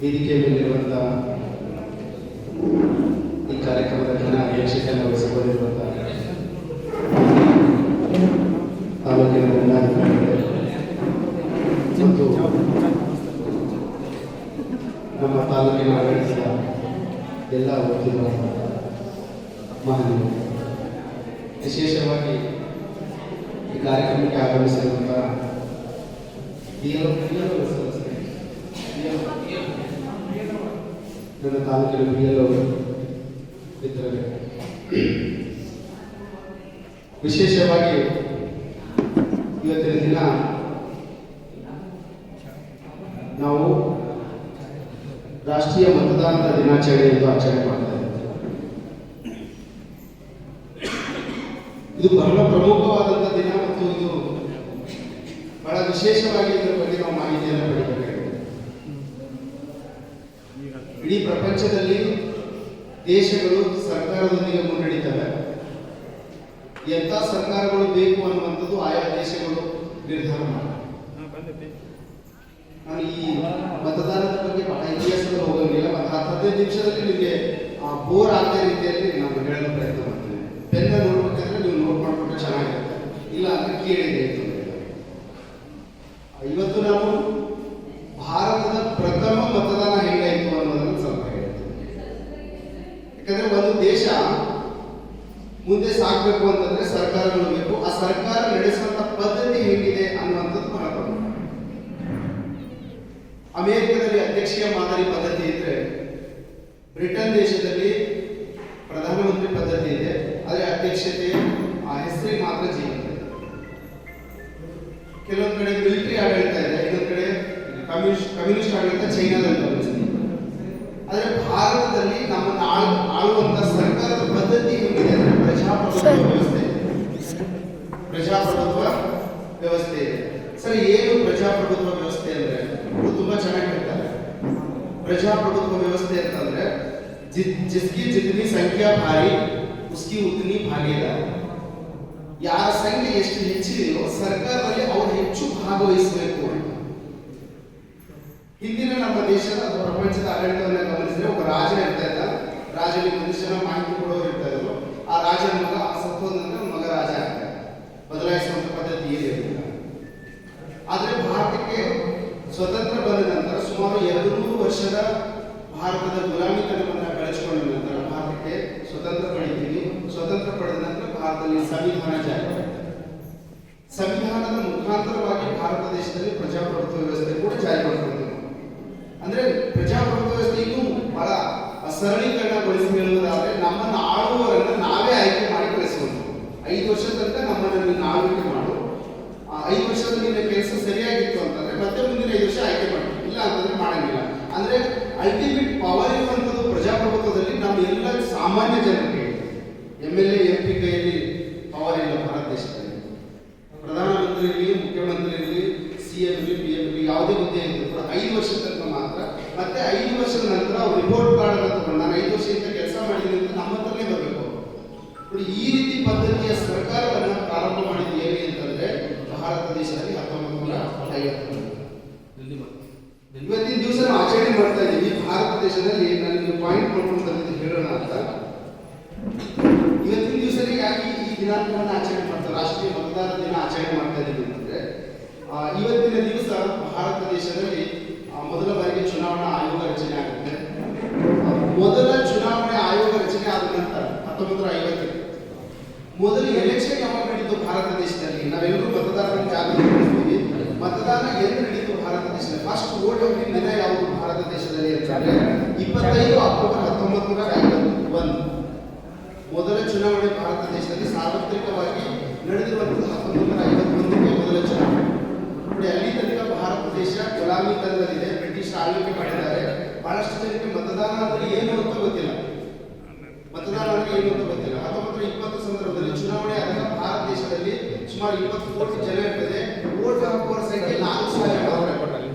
ವೇದಿಕೆ ಮೇಲಿರುವಂಥ ಈ ಕಾರ್ಯಕ್ರಮದ ಅಧ್ಯಕ್ಷತೆಯನ್ನು ವಹಿಸಿಕೊಂಡಿರುವಂಥ ತಾಲೂಕಿನ ದಂಡಾಧಿಕಾರಿಗಳೇ ಮತ್ತು ನಮ್ಮ ತಾಲೂಕಿನ ಆಡಳಿತದ ಎಲ್ಲ ವಕೀಲರ ಮಹನೀಯರು, ವಿಶೇಷವಾಗಿ ಈ ಕಾರ್ಯಕ್ರಮಕ್ಕೆ ಆಗಮಿಸಿರುವಂಥ ನನ್ನ ತಾಲೂಕಿನ BLO ಮಿತ್ರರೇ, ವಿಶೇಷವಾಗಿ ಇವತ್ತಿನ ದಿನ ನಾವು ರಾಷ್ಟ್ರೀಯ ಮತದಾನದ ದಿನಾಚರಣೆ ಎಂದು ಆಚರಣೆ ಮಾಡ್ತಾ ಇದ್ದೇವೆ. ಇದು ಬಹಳ ಪ್ರಮುಖವಾದಂಥ ದಿನ ಮತ್ತು ಇದು ಬಹಳ ವಿಶೇಷವಾಗಿ ಇದರ ಬಗ್ಗೆ ನಾವು ಮಾಹಿತಿಯನ್ನು ಪಡೆಯಬೇಕಾಗಿದೆ. ಇಡೀ ಪ್ರಪಂಚದಲ್ಲಿ ದೇಶಗಳು ಸರ್ಕಾರದೊಂದಿಗೆ ಮುನ್ನಡೀತವೆ. ಎಂಥ ಸರ್ಕಾರಗಳು ಬೇಕು ಅನ್ನುವಂಥದ್ದು ಆಯಾ ದೇಶಗಳು ನಿರ್ಧಾರ ಮಾಡ್ತವೆ. ನಾನು ಈ ಮತದಾನದ ಬಗ್ಗೆ ಬಹಳ ಇತಿಹಾಸದಲ್ಲಿ ಹೋಗಂಗಿಲ್ಲ. ಒಂದು 10-15 ನಿಮಿಷದಲ್ಲಿ ನಿಮಗೆ ಬೋರ್ ಆಗದ ರೀತಿಯಲ್ಲಿ ನಾನು ಹೇಳಲು ಪ್ರಯತ್ನ ಮಾಡ್ತೇನೆ. ಪೆನ್ನ ನೋಡ್ಬೇಕಂದ್ರೆ ನೀವು ನೋಟ್ ಮಾಡ್ಕೊಂಡ್ರೆ ಚೆನ್ನಾಗಿರುತ್ತೆ, ಇಲ್ಲ ಅಂದ್ರೆ ಕೇಳಿದೆ. ಇವತ್ತು ನಾವು ಭಾರತದ ಪ್ರಥಮ ಮತದಾನ ಹೇಗಾಯಿತು ಅನ್ನೋದನ್ನು ಸ್ವಲ್ಪ ಹೇಳ್ತೀನಿ. ಯಾಕಂದ್ರೆ ಒಂದು ದೇಶ ಮುಂದೆ ಸಾಗಬೇಕು ಅಂತಂದ್ರೆ ಸರ್ಕಾರಗಳು ಬೇಕು. ಆ ಸರ್ಕಾರ ನಡೆಸುವಂತ ಪದ್ಧತಿ ಹೇಗಿದೆ ಅನ್ನುವಂಥದ್ದು ಬಹಳ ಪ್ರಮುಖ. ಅಮೆರಿಕದಲ್ಲಿ ಅಧ್ಯಕ್ಷೀಯ ಮಾದರಿ ಪದ್ಧತಿ ಇದ್ರೆ, ಬ್ರಿಟನ್ ದೇಶದಲ್ಲಿ ಪ್ರಧಾನಮಂತ್ರಿ ಪದ್ಧತಿ ಇದೆ. ಆದರೆ ಅಧ್ಯಕ್ಷತೆ ಹೆಸರಿಗೆ ಮಾತ್ರ ಜೀವಂತ. ಕೆಲವೊಂದು ಕಡೆ ಮಿಲಿಟರಿ ಆಡಳಿತ ಇದೆ, ಇನ್ನೊಂದು ಕಡೆ ಕಮ್ಯುನಿಸ್ಟ್ ಆಡಳಿತ ಚೈನಾದಲ್ಲಿ ಗಮನಿಸ್ತೀವಿ. ಆದರೆ ಭಾರತದಲ್ಲಿ ನಮ್ಮನ್ನು ಆಳುವಂತ ಸರ್ಕಾರದ ಪದ್ಧತಿ ಹೇಗಿದೆ ಅಂದ್ರೆ ಪ್ರಜಾಪ್ರಭುತ್ವ ವ್ಯವಸ್ಥೆ ಇದೆ. ಸರಿ, ಏನು ಪ್ರಜಾಪ್ರಭುತ್ವ ವ್ಯವಸ್ಥೆ ಅಂದ್ರೆ ತುಂಬಾ ಚೆನ್ನಾಗಿ ಹೇಳ್ತಾರೆ. ಪ್ರಜಾಪ್ರಭುತ್ವ ವ್ಯವಸ್ಥೆ ಅಂತಂದ್ರೆ ಜಿಸ್ಕಿ ಜಿತನಿ ಸಂಖ್ಯಾ ಭಾರಿ ಉಸ್ಕಿ ಉತ್ನಿ ಭಾಗೀದಾರ. ಯಾರ ಸಂಖ್ಯೆ ಎಷ್ಟು ಹೆಚ್ಚಿದೆಯೋ ಸರ್ಕಾರದಲ್ಲಿ ಅವರು ಹೆಚ್ಚು ಭಾಗವಹಿಸಬೇಕು ಅಂತ. ಹಿಂದಿನ ನಮ್ಮ ದೇಶದ ಅಥವಾ ಪ್ರಪಂಚದ ಆಡಳಿತವನ್ನು ಗಮನಿಸಿದ್ರೆ ಒಬ್ಬ ರಾಜ ಇರ್ತಾ ಇದ್ದ. ರಾಜನಿಗೆ ಒಂದಿಷ್ಟು ಜನ ಮಾಹಿತಿ ಕೊಡೋರು ಇರ್ತಾ ಇದ್ರು. ಆ ರಾಜನ ಮಗ ಸತ್ತೋದಂದ್ರೆ ಮಗ ರಾಜ ಆಗ್ತಾರೆ. ಬದಲಾಯಿಸುವಂತ ಪದ್ಧತಿ ಏನಿರಲಿಲ್ಲ. ಆದ್ರೆ ಭಾರತಕ್ಕೆ ಸ್ವತಂತ್ರ ಬಂದ ನಂತರ ಸುಮಾರು 200 ವರ್ಷದ ಭಾರತದ ಗುಲಾಮಿತನವನ್ನು ಬೆಳೆಸಿಕೊಂಡ ನಂತರ ಭಾರತಕ್ಕೆ ಸ್ವತಂತ್ರ ಪಡಿತೀವಿ. ಸ್ವತಂತ್ರ ಪಡೆದ ನಂತರ ಭಾರತದಲ್ಲಿ ಸಂವಿಧಾನ ಜಾರಿ. ಸಂವಿಧಾನದ ಮುಖಾಂತರವಾಗಿ ಭಾರತ ದೇಶದಲ್ಲಿ ಪ್ರಜಾಪ್ರಭುತ್ವ ವ್ಯವಸ್ಥೆ ಕೂಡ ಜಾರಿಗೊಳಿಸಿದೆ. ಅಂದ್ರೆ ಪ್ರಜಾಪ್ರಭುತ್ವ ವ್ಯವಸ್ಥೆ ಇನ್ನೂ ಬಹಳ ಸರಳೀಕರಣಗೊಳಿಸಿ ಹೇಳುವುದಾದ್ರೆ, ನಮ್ಮನ್ನು ಆಳುವವರನ್ನ ನಾವೇ ಆಯ್ಕೆ ಮಾಡಿ ಕಳಿಸುವುದು. 5 ವರ್ಷದ ತನಕ ನಮ್ಮನ್ನು ನೀನು ಆಳ್ವಿಕೆ ಮಾಡು. 5 ವರ್ಷದಲ್ಲಿ ನಿನ್ನ ಕೆಲಸ ಸರಿಯಾಗಿತ್ತು ಅಂತಂದ್ರೆ ಮತ್ತೆ ಮುಂದಿನ 5 ವರ್ಷ ಆಯ್ಕೆ ಮಾಡಿ, ಇಲ್ಲ ಅಂತಂದ್ರೆ ಮಾಡಂಗಿಲ್ಲ. ಅಂದ್ರೆ ಅಲ್ಟಿಮೇಟ್ ಪವರ್ ಇರುವಂತದ್ದು ಪ್ರಜಾಪ್ರಭುತ್ವದಲ್ಲಿ ನಮ್ಮ ಎಲ್ಲ ಸಾಮಾನ್ಯ ಜನರಿಗೆ. MLA MP ಕೈಯಲ್ಲಿ ಪವರ್ ಇಲ್ಲ ಭಾರತ ದೇಶದಲ್ಲಿ. ಪ್ರಧಾನಮಂತ್ರಿ ಇರಲಿ, ಮುಖ್ಯಮಂತ್ರಿ ಇರಲಿ, CM ಇರಲಿ, PM ಇರಲಿ, ಯಾವುದೇ ಹುದ್ದೆ ಇದ್ರು ಕೂಡ 5 ವರ್ಷದ ತನಕ ಮಾತ್ರ. ಮತ್ತೆ 5 ವರ್ಷದ ನಂತರ ಅವ್ರು ರಿಪೋರ್ಟ್ ಕಾರ್ಡ್ ಅನ್ನು ತಗೊಂಡು ನಾನು 5 ವರ್ಷದಿಂದ ಕೆಲಸ ಮಾಡಿದ್ದೀನಿ ಅಂತ ನಮ್ಮ ಹತ್ರನೇ ಬರಬೇಕು. ಈ ರೀತಿ ಪದ್ಧತಿಯ ಸರ್ಕಾರವನ್ನು ಪ್ರಾರಂಭ ಮಾಡಿದ್ದು ಹೇಗೆ ಅಂತಂದ್ರೆ ಭಾರತ ದೇಶದಲ್ಲಿ 1950. ಇವತ್ತಿನ ದಿವಸ ನಾವು ಆಚರಣೆ ಮಾಡ್ತಾ ಇದ್ದೀವಿ. ಭಾರತ ದೇಶದಲ್ಲಿ ನನಗೆ ಪಾಯಿಂಟ್ ಮಾಡ್ಕೊಂಡು ಬಂದಿದ್ದು ಹೇಳೋಣ ಅಂತ. ಇವತ್ತಿನ ದಿವಸದಲ್ಲಿ ಯಾಕೆ ಈ ದಿನಾಂಕವನ್ನು ಆಚರಣೆ ಮಾಡ್ತಾರೆ, ರಾಷ್ಟ್ರೀಯ ಮತದಾರ ದಿನ ಆಚರಣೆ ಮಾಡ್ತಾ ಇದ್ದೀವಿ ಅಂತಂದ್ರೆ, ಇವತ್ತಿನ ದಿವಸ ಭಾರತ ದೇಶದಲ್ಲಿ ಮೊದಲ ಬಾರಿಗೆ ಚುನಾವಣಾ ಆಯೋಗ ರಚನೆ ಆಗುತ್ತೆ. ಮೊದಲ ಚುನಾವಣೆ ಆಯೋಗ ರಚನೆ ಆದ ನಂತರ 1950 ಮೊದಲು ಎಲೆಕ್ಷನ್ ಯಾವಾಗ ನಡೀತು ಭಾರತ ದೇಶದಲ್ಲಿ? ನಾವೆಲ್ಲರೂ ಮತದಾರರನ್ನು ಜಾಗೃತಿಗೊಳಿಸ್ತೀವಿ. ಮತದಾನ ಎಂದು ನಡೀತು ಭಾರತ ದೇಶದಲ್ಲಿ? ಫಸ್ಟ್ ವೋಟ್ ಹಾಕಿದ ದಿನ ಯಾವುದು ಭಾರತ ದೇಶದಲ್ಲಿ ಅಂತಂದ್ರೆ 25 ಅಕ್ಟೋಬರ್ 1951. ಮೊದಲ ಚುನಾವಣೆ ಭಾರತ ದೇಶದಲ್ಲಿ ಸಾರ್ವತ್ರಿಕವಾಗಿ ನಡೆದಿರುವಂತಹ 1951ಕ್ಕೆ ಮೊದಲ ಚುನಾವಣೆ. ನೋಡಿ, ಅಲ್ಲಿ ತನಕ ಭಾರತ ದೇಶ ಗುಲಾಮಿತನದಲ್ಲಿದೆ, ಬ್ರಿಟಿಷ್ ಆಳ್ವಿಕೆ ಮಾಡಿದ್ದಾರೆ. ಬಹಳಷ್ಟು ಜನಕ್ಕೆ ಮತದಾನ ಅಂದ್ರೆ ಏನು ಅಂತ ಗೊತ್ತಿಲ್ಲ. 1920 ಸಂದರ್ಭದಲ್ಲಿ ಚುನಾವಣೆ ಆದಾಗ ಭಾರತ ದೇಶದಲ್ಲಿ ಸುಮಾರು 20 ಕೋಟಿ ಜನ ಇರ್ತದೆ. ವೋಟ್ ಹಾಕುವವರ ಸಂಖ್ಯೆ 4,000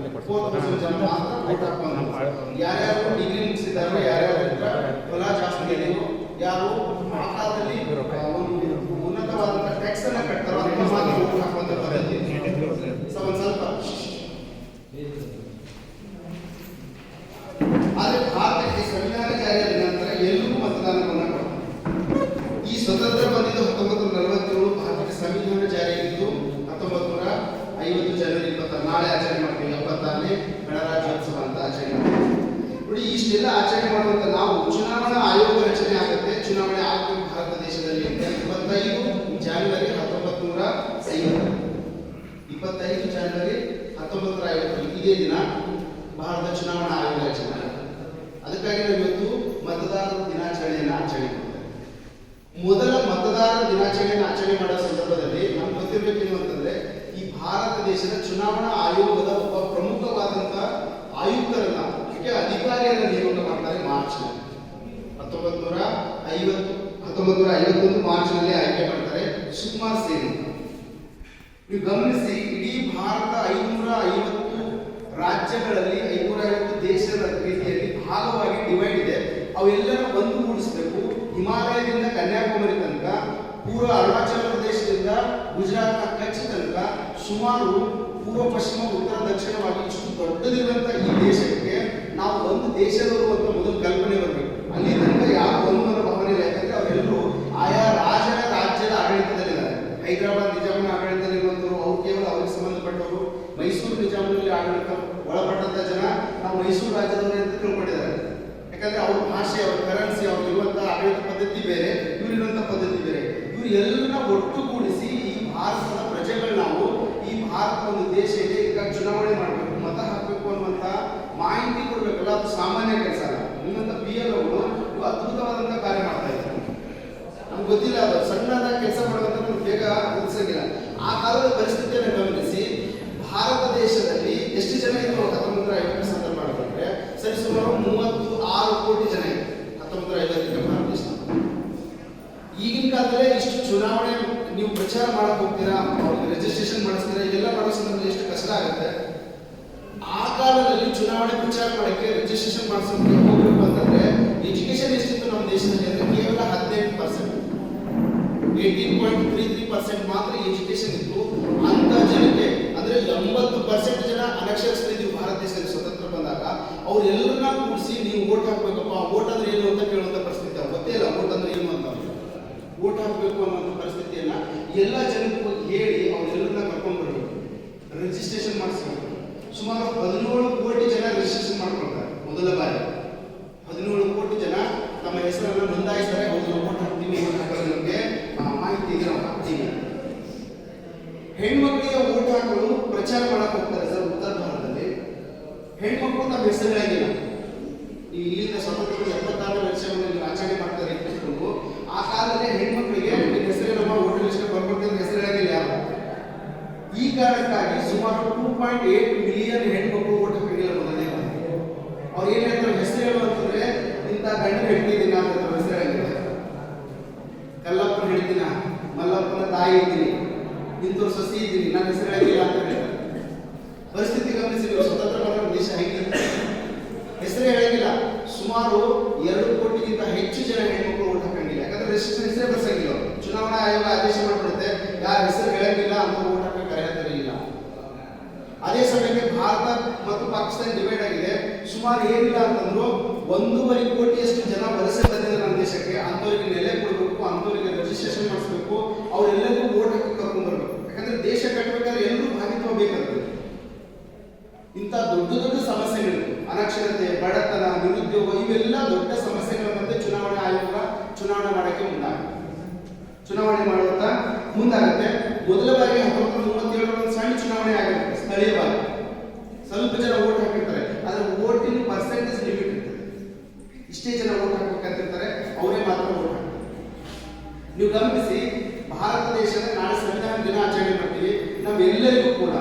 ಜನ ಮಾತ್ರ ವೋಟ್ ಹಾಕುವಂತ. ಯಾರ್ಯಾರು ಡಿಗ್ರಿ ಮುಗಿಸಿದ್ದಾರೆ, ಯಾರ್ಯಾರು ಹೊಲ ಜಾಸ್ತಿ ಇದೆಯೋ, ಯಾರು ಆ ಕಾಲದಲ್ಲಿ ಒಂದು ಉನ್ನತವಾದಂತಹ ಟ್ಯಾಕ್ಸ್ ಅನ್ನ ಕಟ್ತಾರೋ ಅಂತ ಮಾತ್ರ ವೋಟ್ ಹಾಕುವಂತ ಪದ್ಧತಿ. ಸ್ವಲ್ಪ 26ನೇ ಗಣರಾಜ್ಯೋತ್ಸವ ಅಂತ ಆಚರಣೆ ಮಾಡ್ತೀವಿ. ನೋಡಿ ಇಷ್ಟೆಲ್ಲ ಆಚರಣೆ ಮಾಡುವಂತ ನಾವು ಚುನಾವಣಾ ಆಯೋಗ ರಚನೆ ಆಗುತ್ತೆ, ಚುನಾವಣೆ ಆಗಬೇಕು ಭಾರತ ದೇಶದಲ್ಲಿ ಅಂತ 25 ಜಾನ್ವರಿ 1950, 25 ಜಾನ್ವರಿ 1950 ಇದೇ ದಿನ ಭಾರತ ಚುನಾವಣಾ ಆಯೋಗ ರಚನೆ ಆಗುತ್ತೆ. ಅದಕ್ಕಾಗಿ ನಾವು ಇವತ್ತು ಮತದಾರರ ದಿನಾಚರಣೆಯನ್ನು ಆಚರಣೆ ಮಾಡ್ತೇವೆ. ಮೊದಲ ಮತದಾರರ ದಿನಾಚರಣೆಯನ್ನು ಆಚರಣೆ ಮಾಡೋ ಸಂದರ್ಭದಲ್ಲಿ ನಮ್ಗೆ ಗೊತ್ತಿರಬೇಕೇನು ಅಂತಂದ್ರೆ, ಈ ಭಾರತ ದೇಶದ ಚುನಾವಣಾ ಆಯೋಗದ ಒಬ್ಬ ಪ್ರಮುಖವಾದಂತಹ ಆಯುಕ್ತರನ್ನ, ಅಧಿಕಾರಿಯನ್ನ ನೇಮಕ ಮಾಡ್ತಾರೆ ಮಾರ್ಚ್ 1951 ಮಾರ್ಚ್ ನಲ್ಲಿ ಆಯ್ಕೆ ಮಾಡ್ತಾರೆ ಸುಕುಮಾರ್ ಸೇನ್. ನೀವು ಗಮನಿಸಿ, ಇಡೀ ಭಾರತ 550 ರಾಜ್ಯಗಳಲ್ಲಿ 550 ದೇಶದ ರೀತಿಯಲ್ಲಿ ಭಾಗವಾಗಿ ಡಿವೈಡ್ ಇದೆ. ಅವೆಲ್ಲರೂ ಒಂದುಗೂಡಿಸಬೇಕು. ಹಿಮಾಲಯದಿಂದ ಕನ್ಯಾಕುಮಾರಿ ತನಕ, ಪೂರ್ವ ಅರುಣಾಚಲ ಪ್ರದೇಶದಿಂದ ಗುಜರಾತ್ನ ಕಚ್ ತನಕ ಸುಮಾರು ಪೂರ್ವ ಪಶ್ಚಿಮ ಉತ್ತರ ದಕ್ಷಿಣವಾಗಿ ಇಷ್ಟು ದೊಡ್ಡದಿರುವಂತ ಈ ದೇಶಕ್ಕೆ ನಾವು ಒಂದು ದೇಶದವರು ಅಂತ ಮೊದಲು ಕಲ್ಪನೆ ಬರಬೇಕು. ಅಲ್ಲಿ ತನಕ ಯಾವ ಒಂದು ಭಾವನೆ ಇಲ್ಲ. ಯಾಕಂದ್ರೆ ಅವರೆಲ್ಲರೂ ಆಯಾ ರಾಜ್ಯದ ಆಡಳಿತದಲ್ಲಿದ್ದಾರೆ. ಹೈದರಾಬಾದ್ ನಿಜಾಮನ ಆಡಳಿತದಲ್ಲಿರುವಂತವರು ಅವ್ರು ಕೇವಲ ಅವ್ರಿಗೆ ಸಂಬಂಧಪಟ್ಟವರು. ಮೈಸೂರು ನಿಜಾಮನಲ್ಲಿ ಆಡಳಿತ ಒಳಪಟ್ಟಂತ ಜನ ನಾವು ಮೈಸೂರು ರಾಜ್ಯದವರು ಅಂತ ತಿಳ್ಕೊಂಡಿದ್ದಾರೆ. ಯಾಕಂದ್ರೆ ಅವ್ರ ಭಾಷೆ, ಅವ್ರ ಕರೆನ್ಸಿ, ಅವ್ರು ಇರುವಂತಹ ಆಡಳಿತ ಪದ್ಧತಿ ಬೇರೆ, ಇವರಿರುವಂತಹ ಪದ್ಧತಿ ಬೇರೆ. ಇವ್ರು ಎಲ್ಲರನ್ನ ಒಟ್ಟುಗೂಡಿಸಿ ಈ ಭಾರತದ ಪ್ರಜೆಗಳು ನಾವು ಈ ಭಾರತ ಒಂದು ದೇಶ ಇದೆ, ಈಗ ಚುನಾವಣೆ ಮಾಡಬೇಕು, ಮತ ಹಾಕಬೇಕು ಅನ್ನುವಂತ ಮಾಹಿತಿ ಕೊಡ್ಬೇಕಲ್ಲ, ಅದು ಸಾಮಾನ್ಯ ಕೆಲಸ ಅಲ್ಲ. ನಿಮ್ಮಂತ BL ಅವರು ಇವು ಅದ್ಭುತವಾದಂತಹ ಕಾರ್ಯ ಮಾಡ್ತಾ ಇದ್ದಾರೆ. ನಮ್ಗೆ ಗೊತ್ತಿಲ್ಲ, ಅದು ಸಣ್ಣದ ಕೆಲಸ ಮಾಡುವಂತ ನಮ್ಗೆ ಬೇಗ ಗುರುತಿಸಂಗಿಲ್ಲ. ಆ ಕಾಲದ ಪರಿಸ್ಥಿತಿಯನ್ನು ಗಮನಿಸಿ, ಭಾರತ ದೇಶದಲ್ಲಿ ಎಷ್ಟು ಜನ ಇದ್ರು 1950 ಸಂದರ್ಭ ಮಾಡಿದ್ರೆ ಸರಿ ಸುಮಾರು 36 ಕೋಟಿ ಜನ ಇದ್ರು 1950 ಭಾರತ ದೇಶ. ಈಗಿನ ಕಾಲದಲ್ಲೇ ಇಷ್ಟು ಚುನಾವಣೆ ನೀವು ಪ್ರಚಾರ ಮಾಡಕ್ ಹೋಗ್ತೀರಾ, ರಿಜಿಸ್ಟ್ರೇಷನ್ ಮಾಡಿಸ್ತೀರಾ, ಇದೆಲ್ಲ ಮಾಡೋ ಸಂದರ್ಭದಲ್ಲಿ ಎಷ್ಟು ಕಷ್ಟ ಆಗುತ್ತೆ. ಆ ಕಾಲದಲ್ಲಿ ಚುನಾವಣೆ ಪ್ರಚಾರ ಮಾಡಕ್ಕೆ ರಿಜಿಸ್ಟ್ರೇಷನ್ ಮಾಡಿಸೋಕೆ ಹೋಗ್ಬೇಕು ಅಂತಂದ್ರೆ ಎಜುಕೇಶನ್ ಎಷ್ಟಿತ್ತು ನಮ್ಮ ದೇಶದಲ್ಲಿ ಅಂದ್ರೆ ಕೇವಲ 18%, 18.33% ಮಾತ್ರ ಎಜುಕೇಶನ್ ಇತ್ತು. ಅಂತ ಜನಕ್ಕೆ ಅಂದ್ರೆ 80% ಜನ ಅನಕ್ಷರಸ್ಥರಿದ್ರು ಭಾರತ ದೇಶದಲ್ಲಿ ಸ್ವತಂತ್ರ ಬಂದಾಗ. ಅವ್ರೆಲ್ಲರನ್ನ ಕೂಡಿಸಿ ನೀವು ವೋಟ್ ಹಾಕ್ಬೇಕಪ್ಪ, ವೋಟ್ ಅಂದ್ರೆ ಏನು ಅಂತ ಕೇಳುವಂತ ಪರಿಸ್ಥಿತಿ. ಗೊತ್ತೇ ಇಲ್ಲ ವೋಟ್ ಅಂದ್ರೆ ಏನು ಅಂತ. ವೋಟ್ ಹಾಕಬೇಕು ಅನ್ನೋ ಪರಿಸ್ಥಿತಿಯನ್ನ ಎಲ್ಲ ಜನಕ್ಕೂ ಹೇಳಿ ಅವರೆಲ್ಲರನ್ನ ಕರ್ಕೊಂಡು ಬರಬೇಕು, ರಿಜಿಸ್ಟ್ರೇಷನ್ ಮಾಡಿಸ್ಬೇಕು. ಸುಮಾರು 17 ಕೋಟಿ ಜನ ರಿಜಿಸ್ಟ್ರೇಷನ್ ಮಾಡ್ಕೊಳ್ತಾರೆ ಮೊದಲ ಬಾರಿ. 17 ಕೋಟಿ ಜನ ತಮ್ಮ ಹೆಸರನ್ನು ನೋಂದಾಯಿಸ್ತಾರೆ. ಹೌದು ವೋಟ್ ಹಾಕ್ತೀವಿ, ವೋಟ್ ಹಾಕೋದು ನಮಗೆ ಮಾಹಿತಿ ಇದೆ, ನಾವು ಹಾಕ್ತೀವಿ. ಹೆಣ್ಮಕ್ಳಿಗೆ ವೋಟ್ ಹಾಕಲು ಪ್ರಚಾರ ಮಾಡಕ್ ಹೋಗ್ತಾರೆ ಸರ್. ಉತ್ತರ ಭಾರತದಲ್ಲಿ ಹೆಣ್ಮಕ್ಳು ತಮ್ಮ ಹೆಸರುಗಳಾಗಿಲ್ಲ. ನೀವು ಇಲ್ಲಿಂದ ಸ್ವತಂತ್ರ 76ನೇ ವರ್ಷವನ್ನು ನೀವು ಆಚರಣೆ ಮಾಡ್ತಾರೆ ಇಟ್ಕೊಂಡು, ಆ ಕಾಲದಲ್ಲಿ ಹೆಣ್ಮಕ್ಳಿಗೆ ನಿಮ್ಮ ಹೆಸರೇ ನಮ್ಮ ವೋಟರ್ ಲಿಸ್ಟ್ ಬರ್ಕೊಟ್ಟಿದ್ದ ಹೆಸರುಗಳಾಗಿಲ್ಲ ಯಾರು. ಈ ಕಾರಣಕ್ಕಾಗಿ ಸುಮಾರು 2.8 ಮಿಲಿಯನ್ ಹೆಣ್ಮಕ್ಳು ವೋಟ್ ಹಾಕಿಲ್ಲ ಮೊದಲನೇ ಬಾರಿ. ಅವ್ರು ಏನ್ ಹೇಳ್ತಾರೆ, ಹೆಸರು ಹೇಳು ಅಂತಂದ್ರೆ ಇಂಥ ಗಂಡು ಹೇಳ್ತಿದ್ದೀನಿ ಅಂತ ಹೆಸರು ಹೇಳಿದ್ರೆ, ಕಲ್ಲಪ್ಪನ ಹೇಳ್ತೀನ, ಮಲ್ಲಪ್ಪನ ತಾಯಿ ಇದ್ದೀನಿ, ಇಂಥವ್ರು ಸಸಿ ಇದ್ದೀನಿ, ನನ್ನ ಹೆಸರು ಹೇಳಿಲ್ಲ ಅಂತ ಹೇಳ್ತಾರೆ. ಪರಿಸ್ಥಿತಿ ಗಮನಿಸಿ, ಸ್ವತಂತ್ರ ಬಂದ ದೇಶ ಹೇಗೆ ಹೆಸರೇ ಹೇಳಂಗಿಲ್ಲ. ಸುಮಾರು 2 ಕೋಟಿಗಿಂತ ಹೆಚ್ಚು ಜನ ಹೆಣ್ಮಕ್ಳು ವೋಟ್ ಹಾಕಂಗಿಲ್ಲ. ಯಾಕಂದ್ರೆ ರಿಜಿಸ್ಟ್ರೇಷನ್ ಹೆಸರೇ ಬರ್ಸಂಗಿಲ್ಲ. ಚುನಾವಣಾ ಆಯೋಗ ಆದೇಶ ಮಾಡ್ಬಿಡುತ್ತೆ, ಯಾರ ಹೆಸರು ಹೇಳಂಗಿಲ್ಲ ಅಂತ ವೋಟ್ ಹಾಕಕ್ಕೆ ಇಲ್ಲ. ಅದೇ ಸಮಯಕ್ಕೆ ಭಾರತ ಮತ್ತು ಪಾಕಿಸ್ತಾನ ಡಿವೈಡ್ ಆಗಿದೆ. ಸುಮಾರು ಏನಿಲ್ಲ ಅಂತಂದ್ರು 1.5 ಕೋಟಿಯಷ್ಟು ಜನ ವಲಸೆ ಬಂದಿದ್ದಾರೆ ನಮ್ಮ ದೇಶಕ್ಕೆ. ಅಂತವರಿಗೆ ನೆಲೆ ಕೊಡಬೇಕು, ಅಂತವರಿಗೆ ರಿಜಿಸ್ಟ್ರೇಷನ್ ಮಾಡಿಸ್ಬೇಕು, ಅವರೆಲ್ಲರಿಗೂ ವೋಟ್ ಹಾಕಿ ಕರ್ಕೊಂಡು ಬರ್ಬೇಕು. ಯಾಕಂದ್ರೆ ದೇಶ ಕಟ್ಟಬೇಕಾದ್ರೆ ಎಲ್ಲರೂ ಭಾಗಿತ್ವ ಬೇಕಾಗ್ತದೆ. ಇಂಥ ದೊಡ್ಡ ದೊಡ್ಡ ಸಮಸ್ಯೆಗಳು, ಅನಕ್ಷರತೆ, ಬಡತನ, ನಿರುದ್ಯೋಗ, ಇವೆಲ್ಲ ದೊಡ್ಡ ಸಮಸ್ಯೆಗಳ ಮಧ್ಯೆ ಚುನಾವಣಾ ಆಯೋಗ ಚುನಾವಣೆ ಮಾಡಕ್ಕೆ ಚುನಾವಣೆ ಮಾಡುವಂತ ಮುಂದಾಗುತ್ತೆ. ಮೊದಲ ಬಾರಿಗೆ 1937 ಸಣ್ಣ ಚುನಾವಣೆ ಆಗುತ್ತೆ, ಸ್ಥಳೀಯವಾಗಿ. ಸ್ವಲ್ಪ ಜನ ವೋಟ್ ಹಾಕಿರ್ತಾರೆ, ಆದ್ರೆ ವೋಟಿನ ಪರ್ಸೆಂಟೇಜ್ ಲಿಮಿಟ್ ಇರ್ತದೆ. ಇಷ್ಟೇ ಜನ ವೋಟ್ ಹಾಕಬೇಕಂತಿರ್ತಾರೆ, ಅವರೇ ಮಾತ್ರ ವೋಟ್ ಹಾಕ್ತಾರೆ. ನೀವು ಗಮನಿಸಿ, ಭಾರತ ದೇಶದ ನಾಳೆ ಸಂವಿಧಾನ ದಿನ ಆಚರಣೆ ಮಾಡ್ತೀವಿ. ನಮ್ಮೆಲ್ಲರಿಗೂ ಕೂಡ